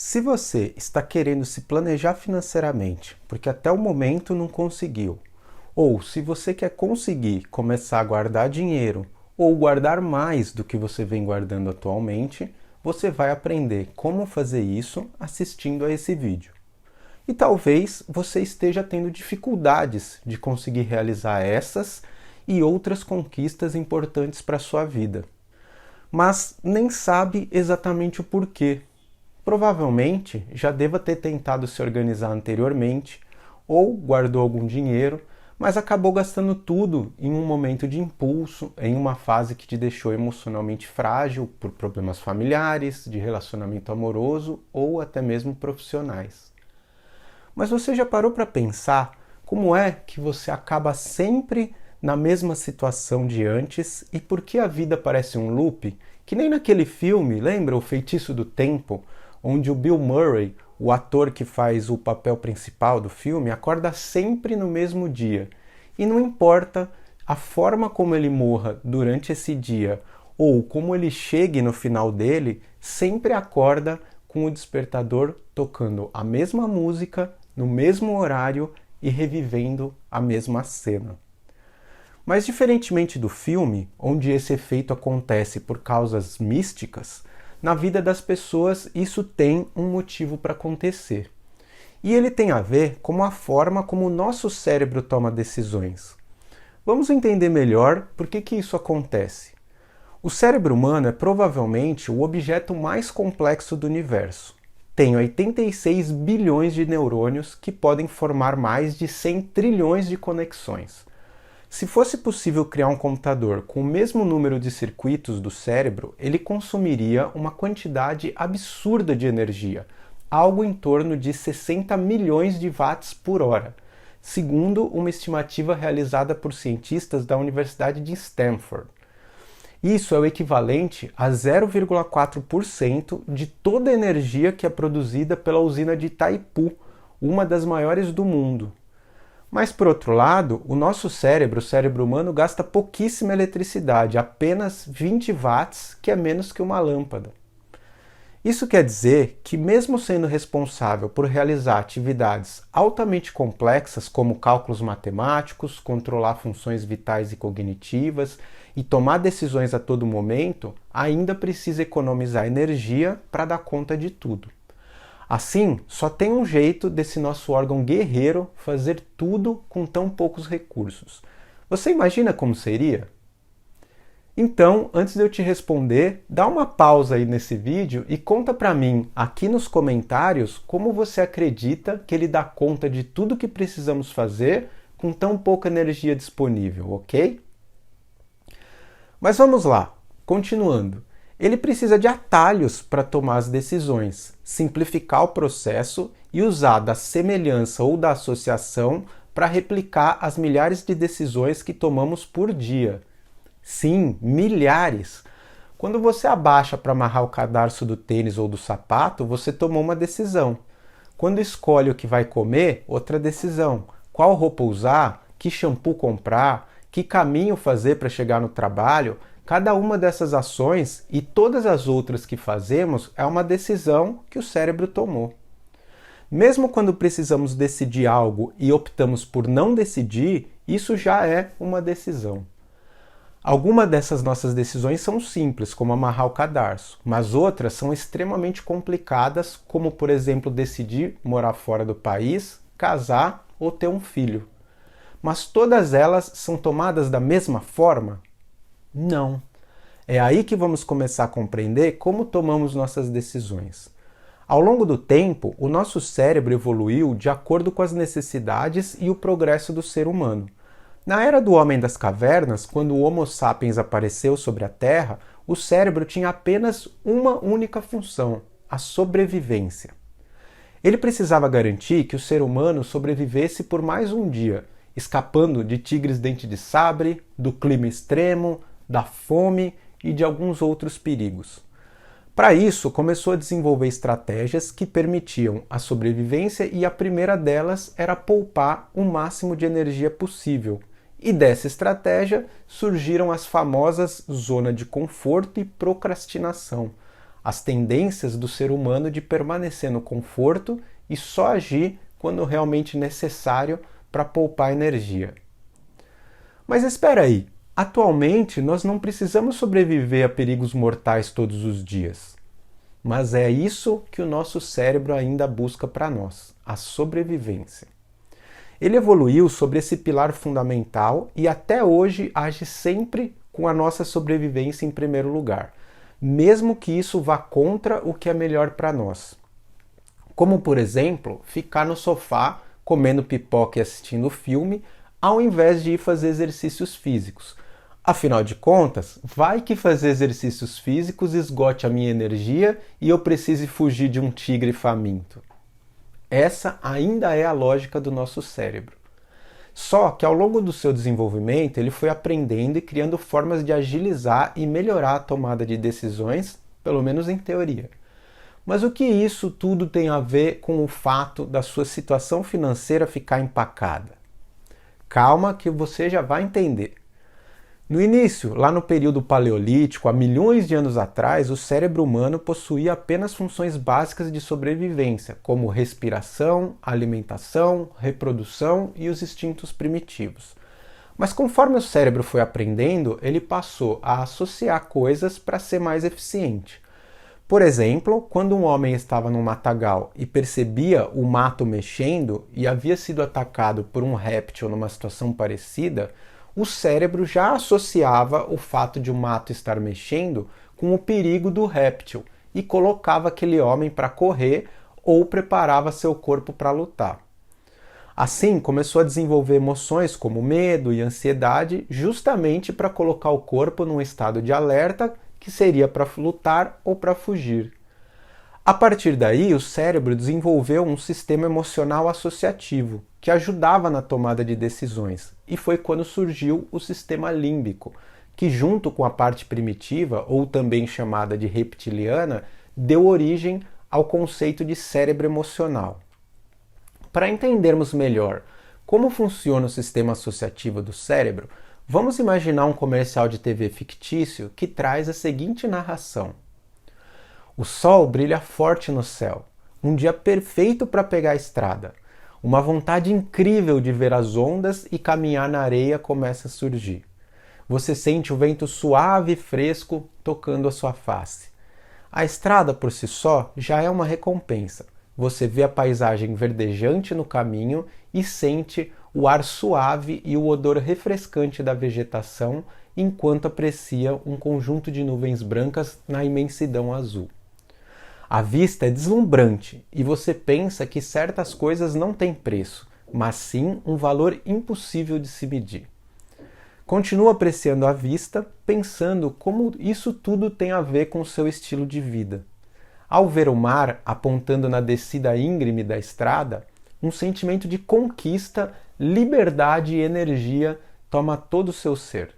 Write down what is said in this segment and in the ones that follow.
Se você está querendo se planejar financeiramente, porque até o momento não conseguiu, ou se você quer conseguir começar a guardar dinheiro ou guardar mais do que você vem guardando atualmente, você vai aprender como fazer isso assistindo a esse vídeo. E talvez você esteja tendo dificuldades de conseguir realizar essas e outras conquistas importantes para a sua vida, mas nem sabe exatamente o porquê. Provavelmente já deva ter tentado se organizar anteriormente ou guardou algum dinheiro, mas acabou gastando tudo em um momento de impulso, em uma fase que te deixou emocionalmente frágil por problemas familiares, de relacionamento amoroso ou até mesmo profissionais. Mas você já parou para pensar como é que você acaba sempre na mesma situação de antes e por que a vida parece um loop? Que nem naquele filme, lembra O Feitiço do Tempo, onde o Bill Murray, o ator que faz o papel principal do filme, acorda sempre no mesmo dia. E não importa a forma como ele morra durante esse dia ou como ele chegue no final dele, sempre acorda com o despertador tocando a mesma música, no mesmo horário e revivendo a mesma cena. Mas diferentemente do filme, onde esse efeito acontece por causas místicas, na vida das pessoas isso tem um motivo para acontecer. E ele tem a ver com a forma como o nosso cérebro toma decisões. Vamos entender melhor por que isso acontece. O cérebro humano é provavelmente o objeto mais complexo do universo. Tem 86 bilhões de neurônios que podem formar mais de 100 trilhões de conexões. Se fosse possível criar um computador com o mesmo número de circuitos do cérebro, ele consumiria uma quantidade absurda de energia, algo em torno de 60 milhões de watts por hora, segundo uma estimativa realizada por cientistas da Universidade de Stanford. Isso é o equivalente a 0,4% de toda a energia que é produzida pela usina de Itaipu, uma das maiores do mundo. Mas, por outro lado, o nosso cérebro, o cérebro humano, gasta pouquíssima eletricidade, apenas 20 watts, que é menos que uma lâmpada. Isso quer dizer que, mesmo sendo responsável por realizar atividades altamente complexas, como cálculos matemáticos, controlar funções vitais e cognitivas e tomar decisões a todo momento, ainda precisa economizar energia para dar conta de tudo. Assim, só tem um jeito desse nosso órgão guerreiro fazer tudo com tão poucos recursos. Você imagina como seria? Então, antes de eu te responder, dá uma pausa aí nesse vídeo e conta pra mim, aqui nos comentários, como você acredita que ele dá conta de tudo que precisamos fazer com tão pouca energia disponível, ok? Mas vamos lá, continuando. Ele precisa de atalhos para tomar as decisões, simplificar o processo e usar da semelhança ou da associação para replicar as milhares de decisões que tomamos por dia. Sim, milhares! Quando você abaixa para amarrar o cadarço do tênis ou do sapato, você tomou uma decisão. Quando escolhe o que vai comer, outra decisão. Qual roupa usar? Que shampoo comprar? Que caminho fazer para chegar no trabalho? Cada uma dessas ações e todas as outras que fazemos é uma decisão que o cérebro tomou. Mesmo quando precisamos decidir algo e optamos por não decidir, isso já é uma decisão. Algumas dessas nossas decisões são simples, como amarrar o cadarço, mas outras são extremamente complicadas, como por exemplo decidir morar fora do país, casar ou ter um filho. Mas todas elas são tomadas da mesma forma? Não. É aí que vamos começar a compreender como tomamos nossas decisões. Ao longo do tempo, o nosso cérebro evoluiu de acordo com as necessidades e o progresso do ser humano. Na era do Homem das Cavernas, quando o Homo sapiens apareceu sobre a Terra, o cérebro tinha apenas uma única função: a sobrevivência. Ele precisava garantir que o ser humano sobrevivesse por mais um dia, escapando de tigres dente de sabre, do clima extremo, da fome e de alguns outros perigos. Para isso, começou a desenvolver estratégias que permitiam a sobrevivência e a primeira delas era poupar o máximo de energia possível. E dessa estratégia surgiram as famosas zona de conforto e procrastinação, as tendências do ser humano de permanecer no conforto e só agir quando realmente necessário para poupar energia. Mas espera aí, atualmente nós não precisamos sobreviver a perigos mortais todos os dias. Mas é isso que o nosso cérebro ainda busca para nós, a sobrevivência. Ele evoluiu sobre esse pilar fundamental e até hoje age sempre com a nossa sobrevivência em primeiro lugar, mesmo que isso vá contra o que é melhor para nós. Como, por exemplo, ficar no sofá comendo pipoca e assistindo filme, ao invés de ir fazer exercícios físicos. Afinal de contas, vai que fazer exercícios físicos esgote a minha energia e eu precise fugir de um tigre faminto. Essa ainda é a lógica do nosso cérebro. Só que ao longo do seu desenvolvimento, ele foi aprendendo e criando formas de agilizar e melhorar a tomada de decisões, pelo menos em teoria. Mas o que isso tudo tem a ver com o fato da sua situação financeira ficar empacada? Calma que você já vai entender. No início, lá no período paleolítico, há milhões de anos atrás, o cérebro humano possuía apenas funções básicas de sobrevivência, como respiração, alimentação, reprodução e os instintos primitivos. Mas conforme o cérebro foi aprendendo, ele passou a associar coisas para ser mais eficiente. Por exemplo, quando um homem estava num matagal e percebia o mato mexendo e havia sido atacado por um réptil numa situação parecida, o cérebro já associava o fato de o mato estar mexendo com o perigo do réptil e colocava aquele homem para correr ou preparava seu corpo para lutar. Assim, começou a desenvolver emoções como medo e ansiedade, justamente para colocar o corpo num estado de alerta que seria para lutar ou para fugir. A partir daí, o cérebro desenvolveu um sistema emocional associativo, que ajudava na tomada de decisões, e foi quando surgiu o sistema límbico, que junto com a parte primitiva, ou também chamada de reptiliana, deu origem ao conceito de cérebro emocional. Para entendermos melhor como funciona o sistema associativo do cérebro, vamos imaginar um comercial de TV fictício que traz a seguinte narração. O sol brilha forte no céu, um dia perfeito para pegar a estrada. Uma vontade incrível de ver as ondas e caminhar na areia começa a surgir. Você sente o vento suave e fresco tocando a sua face. A estrada por si só já é uma recompensa. Você vê a paisagem verdejante no caminho e sente o ar suave e o odor refrescante da vegetação enquanto aprecia um conjunto de nuvens brancas na imensidão azul. A vista é deslumbrante e você pensa que certas coisas não têm preço, mas sim um valor impossível de se medir. Continua apreciando a vista, pensando como isso tudo tem a ver com o seu estilo de vida. Ao ver o mar apontando na descida íngreme da estrada, um sentimento de conquista, liberdade e energia toma todo o seu ser.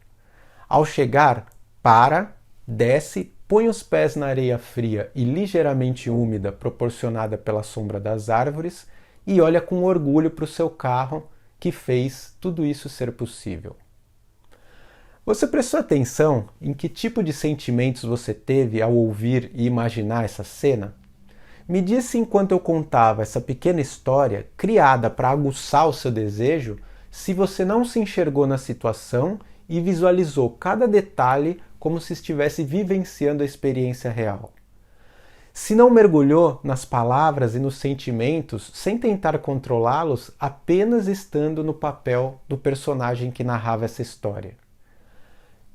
Ao chegar, para, desce, põe os pés na areia fria e ligeiramente úmida proporcionada pela sombra das árvores e olha com orgulho para o seu carro que fez tudo isso ser possível. Você prestou atenção em que tipo de sentimentos você teve ao ouvir e imaginar essa cena? Me disse enquanto eu contava essa pequena história, criada para aguçar o seu desejo, se você não se enxergou na situação e visualizou cada detalhe como se estivesse vivenciando a experiência real. Se não mergulhou nas palavras e nos sentimentos sem tentar controlá-los, apenas estando no papel do personagem que narrava essa história.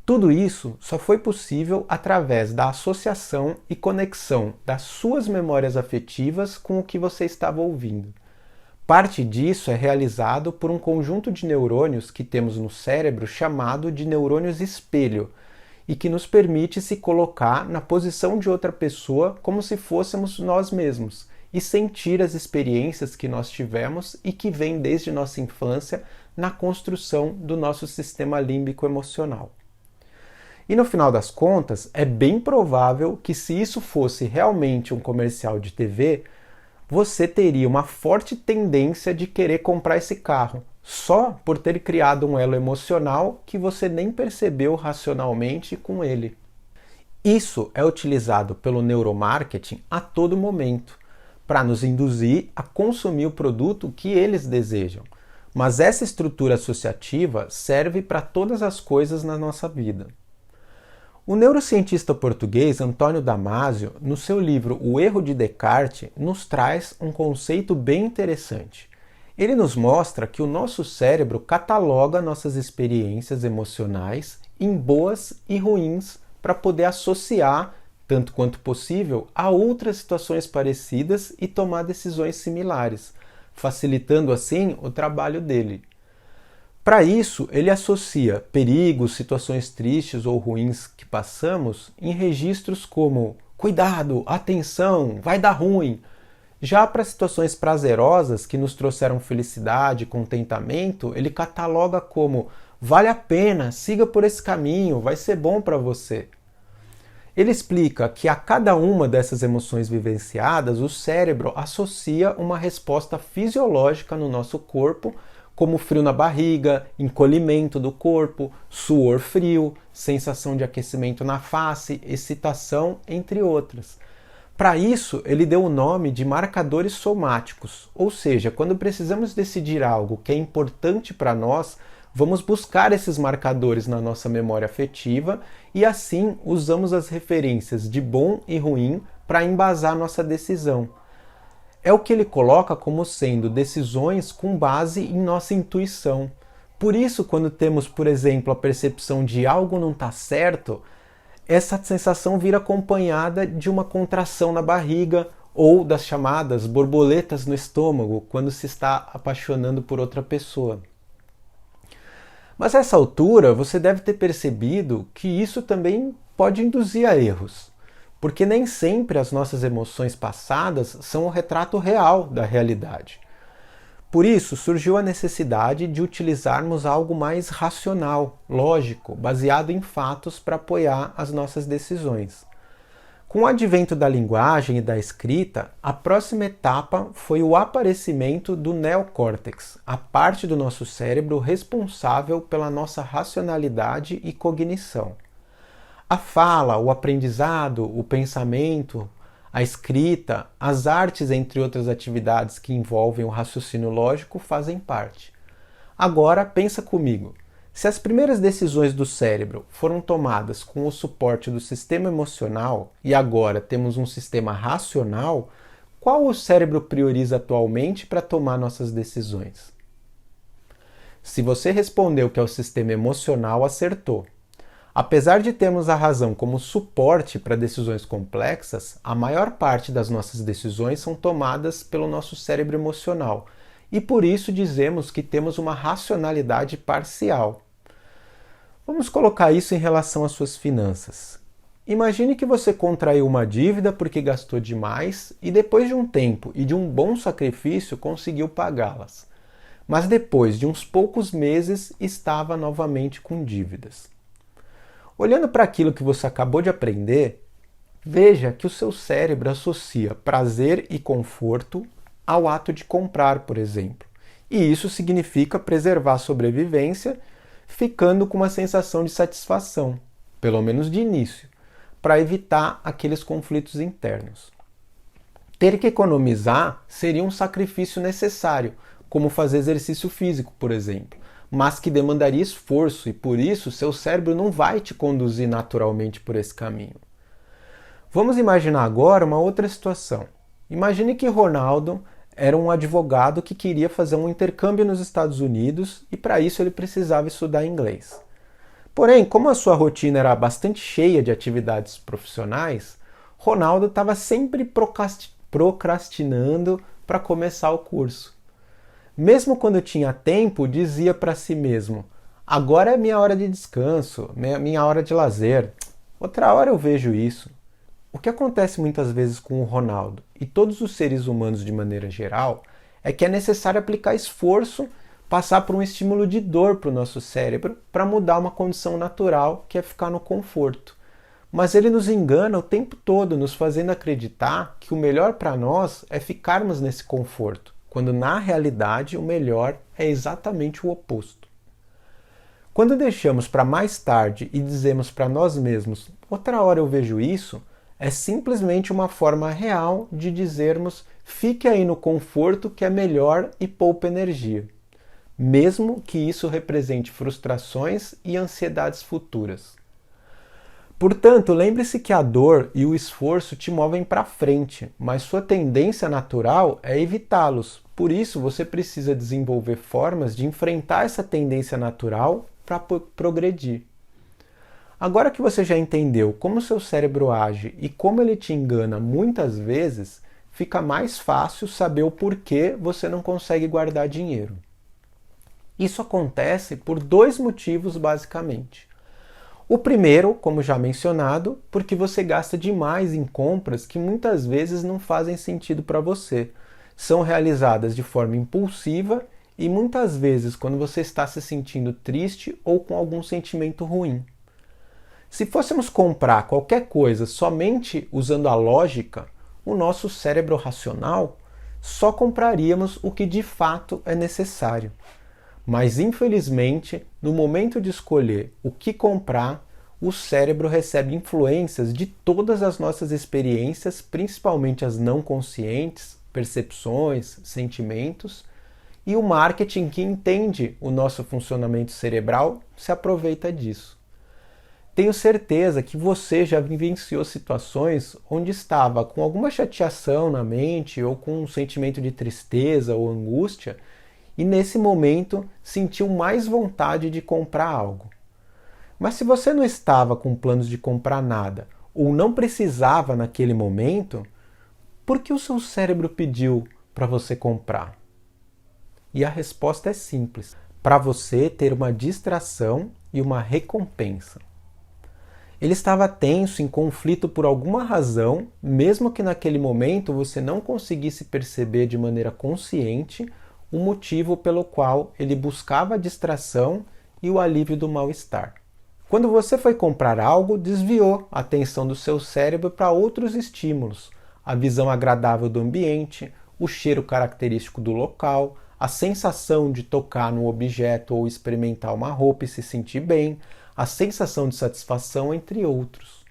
Tudo isso só foi possível através da associação e conexão das suas memórias afetivas com o que você estava ouvindo. Parte disso é realizado por um conjunto de neurônios que temos no cérebro chamado de neurônios espelho e que nos permite se colocar na posição de outra pessoa como se fôssemos nós mesmos e sentir as experiências que nós tivemos e que vêm desde nossa infância na construção do nosso sistema límbico emocional. E no final das contas, é bem provável que se isso fosse realmente um comercial de TV, você teria uma forte tendência de querer comprar esse carro, só por ter criado um elo emocional que você nem percebeu racionalmente com ele. Isso é utilizado pelo neuromarketing a todo momento, para nos induzir a consumir o produto que eles desejam. Mas essa estrutura associativa serve para todas as coisas na nossa vida. O neurocientista português Antônio Damasio, no seu livro O Erro de Descartes, nos traz um conceito bem interessante. Ele nos mostra que o nosso cérebro cataloga nossas experiências emocionais em boas e ruins para poder associar, tanto quanto possível, a outras situações parecidas e tomar decisões similares, facilitando assim o trabalho dele. Para isso, ele associa perigos, situações tristes ou ruins que passamos em registros como cuidado, atenção, vai dar ruim. Já para situações prazerosas que nos trouxeram felicidade e contentamento, ele cataloga como vale a pena, siga por esse caminho, vai ser bom para você. Ele explica que a cada uma dessas emoções vivenciadas, o cérebro associa uma resposta fisiológica no nosso corpo, como frio na barriga, encolhimento do corpo, suor frio, sensação de aquecimento na face, excitação, entre outras. Para isso, ele deu o nome de marcadores somáticos, ou seja, quando precisamos decidir algo que é importante para nós, vamos buscar esses marcadores na nossa memória afetiva e assim usamos as referências de bom e ruim para embasar nossa decisão. É o que ele coloca como sendo decisões com base em nossa intuição. Por isso, quando temos, por exemplo, a percepção de algo não está certo, essa sensação vira acompanhada de uma contração na barriga ou das chamadas borboletas no estômago quando se está apaixonando por outra pessoa. Mas a essa altura você deve ter percebido que isso também pode induzir a erros, porque nem sempre as nossas emoções passadas são o retrato real da realidade. Por isso surgiu a necessidade de utilizarmos algo mais racional, lógico, baseado em fatos para apoiar as nossas decisões. Com o advento da linguagem e da escrita, a próxima etapa foi o aparecimento do neocórtex, a parte do nosso cérebro responsável pela nossa racionalidade e cognição. A fala, o aprendizado, o pensamento, a escrita, as artes, entre outras atividades que envolvem o raciocínio lógico, fazem parte. Agora, pensa comigo. Se as primeiras decisões do cérebro foram tomadas com o suporte do sistema emocional e agora temos um sistema racional, qual o cérebro prioriza atualmente para tomar nossas decisões? Se você respondeu que é o sistema emocional, acertou. Apesar de termos a razão como suporte para decisões complexas, a maior parte das nossas decisões são tomadas pelo nosso cérebro emocional e por isso dizemos que temos uma racionalidade parcial. Vamos colocar isso em relação às suas finanças. Imagine que você contraiu uma dívida porque gastou demais e depois de um tempo e de um bom sacrifício conseguiu pagá-las. Mas depois de uns poucos meses estava novamente com dívidas. Olhando para aquilo que você acabou de aprender, veja que o seu cérebro associa prazer e conforto ao ato de comprar, por exemplo. E isso significa preservar a sobrevivência, ficando com uma sensação de satisfação, pelo menos de início, para evitar aqueles conflitos internos. Ter que economizar seria um sacrifício necessário, como fazer exercício físico, por exemplo, mas que demandaria esforço e por isso seu cérebro não vai te conduzir naturalmente por esse caminho. Vamos imaginar agora uma outra situação. Imagine que Ronaldo era um advogado que queria fazer um intercâmbio nos Estados Unidos e para isso ele precisava estudar inglês. Porém, como a sua rotina era bastante cheia de atividades profissionais, Ronaldo estava sempre procrastinando para começar o curso. Mesmo quando tinha tempo, dizia para si mesmo: agora é minha hora de descanso, minha hora de lazer, outra hora eu vejo isso. O que acontece muitas vezes com o Ronaldo e todos os seres humanos de maneira geral é que é necessário aplicar esforço, passar por um estímulo de dor para o nosso cérebro para mudar uma condição natural que é ficar no conforto. Mas ele nos engana o tempo todo, nos fazendo acreditar que o melhor para nós é ficarmos nesse conforto, quando na realidade o melhor é exatamente o oposto. Quando deixamos para mais tarde e dizemos para nós mesmos, outra hora eu vejo isso, é simplesmente uma forma real de dizermos, fique aí no conforto que é melhor e poupa energia, mesmo que isso represente frustrações e ansiedades futuras. Portanto, lembre-se que a dor e o esforço te movem para frente, mas sua tendência natural é evitá-los. Por isso, você precisa desenvolver formas de enfrentar essa tendência natural para progredir. Agora que você já entendeu como seu cérebro age e como ele te engana muitas vezes, fica mais fácil saber o porquê você não consegue guardar dinheiro. Isso acontece por dois motivos, basicamente. O primeiro, como já mencionado, porque você gasta demais em compras que muitas vezes não fazem sentido para você. São realizadas de forma impulsiva e muitas vezes quando você está se sentindo triste ou com algum sentimento ruim. Se fôssemos comprar qualquer coisa somente usando a lógica, o nosso cérebro racional só compraríamos o que de fato é necessário. Mas, infelizmente, no momento de escolher o que comprar, o cérebro recebe influências de todas as nossas experiências, principalmente as não conscientes, percepções, sentimentos, e o marketing, que entende o nosso funcionamento cerebral, se aproveita disso. Tenho certeza que você já vivenciou situações onde estava com alguma chateação na mente ou com um sentimento de tristeza ou angústia, e nesse momento sentiu mais vontade de comprar algo. Mas se você não estava com planos de comprar nada ou não precisava naquele momento, por que o seu cérebro pediu para você comprar? E a resposta é simples: para você ter uma distração e uma recompensa. Ele estava tenso, em conflito por alguma razão, mesmo que naquele momento você não conseguisse perceber de maneira consciente o motivo pelo qual ele buscava a distração e o alívio do mal-estar. Quando você foi comprar algo, desviou a atenção do seu cérebro para outros estímulos, a visão agradável do ambiente, o cheiro característico do local, a sensação de tocar no objeto ou experimentar uma roupa e se sentir bem, a sensação de satisfação, entre outros.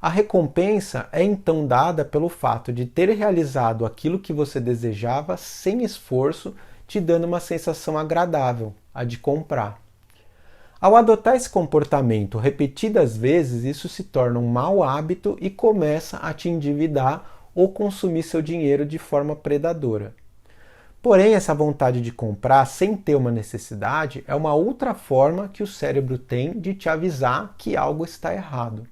A recompensa é então dada pelo fato de ter realizado aquilo que você desejava sem esforço, te dando uma sensação agradável, a de comprar. Ao adotar esse comportamento repetidas vezes, isso se torna um mau hábito e começa a te endividar ou consumir seu dinheiro de forma predadora. Porém, essa vontade de comprar sem ter uma necessidade é uma outra forma que o cérebro tem de te avisar que algo está errado.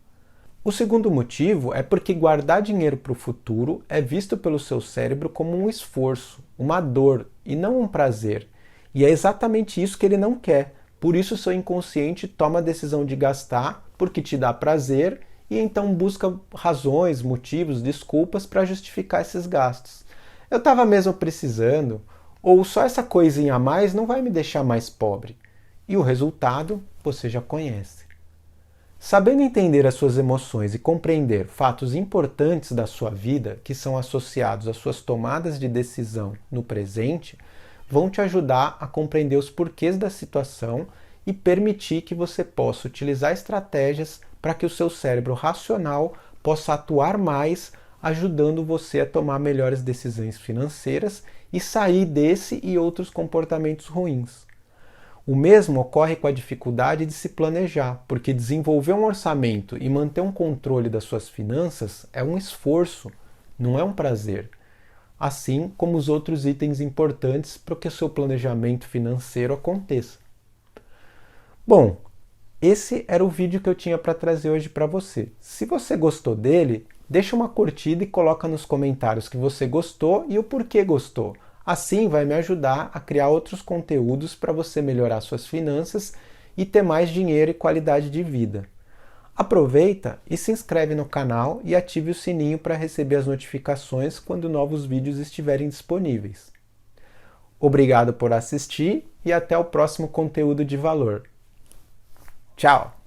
O segundo motivo é porque guardar dinheiro para o futuro é visto pelo seu cérebro como um esforço, uma dor e não um prazer. E é exatamente isso que ele não quer. Por isso seu inconsciente toma a decisão de gastar porque te dá prazer e então busca razões, motivos, desculpas para justificar esses gastos. Eu estava mesmo precisando, ou só essa coisinha a mais não vai me deixar mais pobre. E o resultado você já conhece. Sabendo entender as suas emoções e compreender fatos importantes da sua vida que são associados às suas tomadas de decisão no presente, vão te ajudar a compreender os porquês da situação e permitir que você possa utilizar estratégias para que o seu cérebro racional possa atuar mais, ajudando você a tomar melhores decisões financeiras e sair desse e outros comportamentos ruins. O mesmo ocorre com a dificuldade de se planejar, porque desenvolver um orçamento e manter um controle das suas finanças é um esforço, não é um prazer. Assim como os outros itens importantes para que o seu planejamento financeiro aconteça. Bom, esse era o vídeo que eu tinha para trazer hoje para você. Se você gostou dele, deixa uma curtida e coloca nos comentários que você gostou e o porquê gostou. Assim vai me ajudar a criar outros conteúdos para você melhorar suas finanças e ter mais dinheiro e qualidade de vida. Aproveita e se inscreve no canal e ative o sininho para receber as notificações quando novos vídeos estiverem disponíveis. Obrigado por assistir e até o próximo conteúdo de valor. Tchau!